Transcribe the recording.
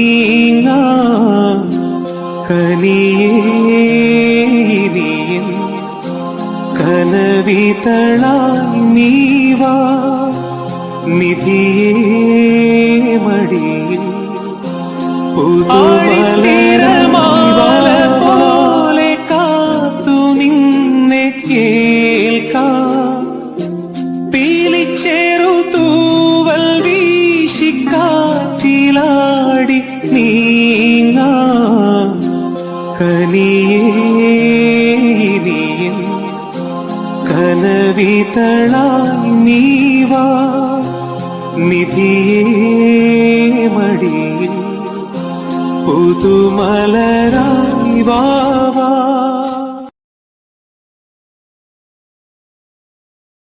നീങ്ങാം കനിയേ നീയൻ കനവിതളായി നീവാ നിധിയേ മടിയിൽ പുതുമലരമാല പോലെ കാത്തു നിന്നെ കേൾക്കാം പീലിച്ചേറു തൂവൽ വീശിക്കാറ്റിലാടി നീങ്ങാം കനിയേ നീയൻ കനവിതളായി നീവാ നിധിയേ മടിയിൽ പുതുമലരായി വാവാ.